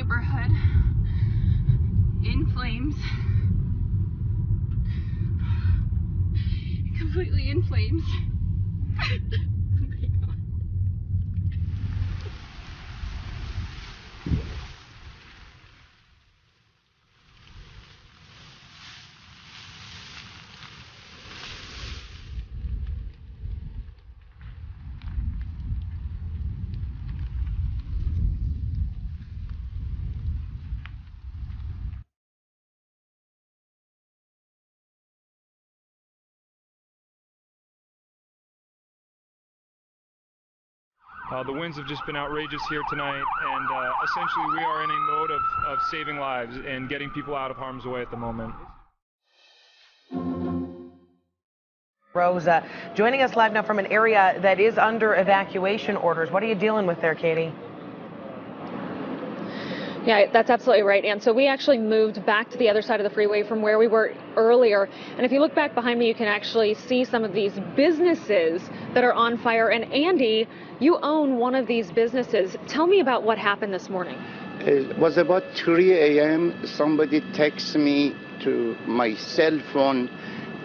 neighborhood in flames. Completely in flames. The winds have just been outrageous here tonight, and essentially we are in a mode of saving lives and getting people out of harm's way at the moment. Rosa, joining us live now from an area that is under evacuation orders. What are you dealing with there, Katie? Yeah, that's absolutely right. And so we actually moved back to the other side of the freeway from where we were earlier. And if you look back behind me, you can actually see some of these businesses that are on fire. And Andy, you own one of these businesses. Tell me about what happened this morning. It was about 3 a.m. Somebody texted me to my cell phone,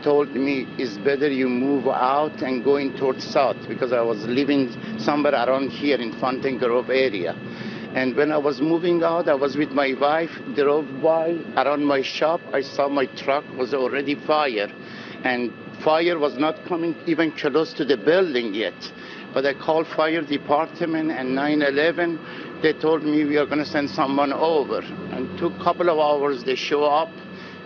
told me it's better you move out and going towards south, because I was living somewhere around here in Fountain Grove area. And when I was moving out, I was with my wife, drove by around my shop. I saw my truck was already fire, and fire was not coming even close to the building yet. But I called fire department and 911. They told me we are going to send someone over. And took a couple of hours. They show up.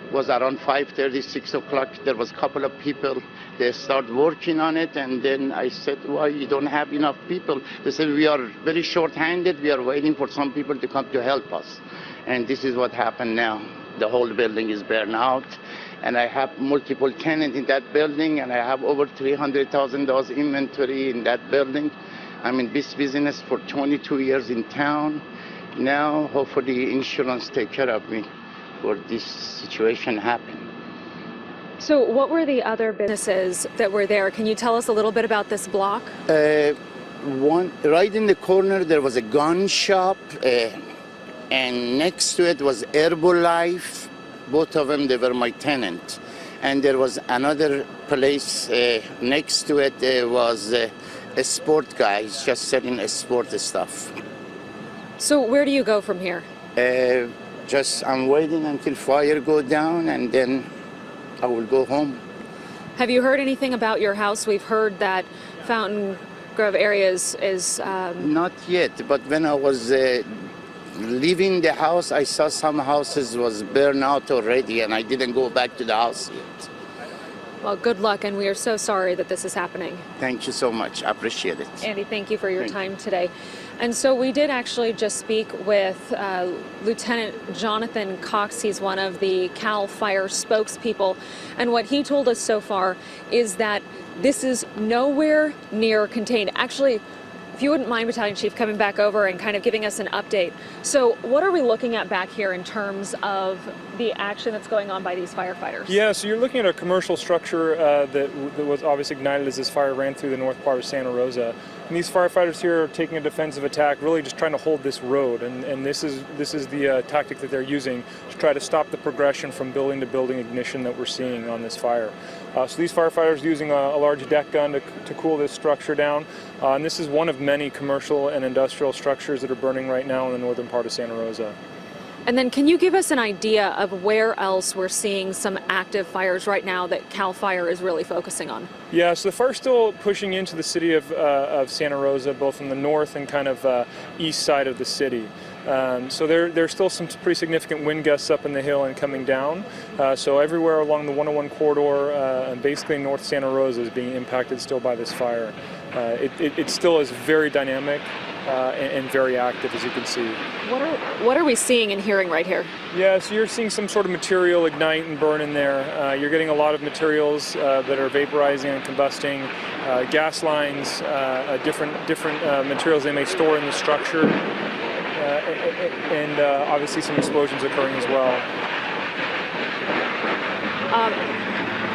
It was around 5:30, 6 o'clock. There was a couple of people. They start working on it. And then I said, why you don't have enough people? They said, we are very short-handed. We are waiting for some people to come to help us. And this is what happened now. The whole building is burned out. And I have multiple tenants in that building, and I have over $300,000 inventory in that building. I'm in this business for 22 years in town. Now, hopefully, insurance take care of me for this situation happen. So what were the other businesses that were there? Can you tell us a little bit about this block? One right in the corner, there was a gun shop, and next to it was Herbalife. Both of them, they were my tenant. And there was another place next to it. There was a sport guy just selling sport stuff. So where do you go from here? I'm waiting until fire go down, and then I will go home. Have you heard anything about your house? We've heard that Fountain Grove area is... Not yet, but when I was leaving the house, I saw some houses was burned out already, and I didn't go back to the house yet. Well, good luck, and we are so sorry that this is happening. Thank you so much. I appreciate it. Andy, thank you for your time today. And so we did actually just speak with Lieutenant Jonathan Cox. He's one of the CAL FIRE spokespeople. And what he told us so far is that this is nowhere near contained. Actually, if you wouldn't mind, Battalion Chief, coming back over and kind of giving us an update. So what are we looking at back here in terms of the action that's going on by these firefighters? Yeah, so you're looking at a commercial structure that was obviously ignited as this fire ran through the north part of Santa Rosa. And these firefighters here are taking a defensive attack, really just trying to hold this road. And this is the tactic that they're using to try to stop the progression from building to building ignition that we're seeing on this fire. So these firefighters are using a large deck gun to cool this structure down. And this is one of many commercial and industrial structures that are burning right now in the northern part of Santa Rosa. And then can you give us an idea of where else we're seeing some active fires right now that CAL FIRE is really focusing on? Yeah, so the fire's still pushing into the city of Santa Rosa, both in the north and kind of east side of the city. So there's still some pretty significant wind gusts up in the hill and coming down. So everywhere along the 101 corridor, and basically North Santa Rosa is being impacted still by this fire. It still is very dynamic and very active, as you can see. What are we seeing and hearing right here? Yeah, so you're seeing some sort of material ignite and burn in there. You're getting a lot of materials that are vaporizing and combusting, gas lines, different materials they may store in the structure, and obviously some explosions occurring as well.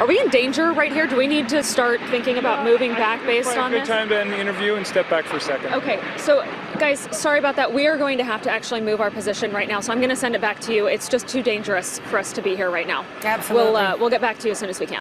Are we in danger right here? Do we need to start thinking about moving back based on Good this? time to end the interview and step back for a second. Okay, so guys, sorry about that. We are going to have to actually move our position right now, so I'm going to send it back to you. It's just too dangerous for us to be here right now. Absolutely. We'll get back to you as soon as we can.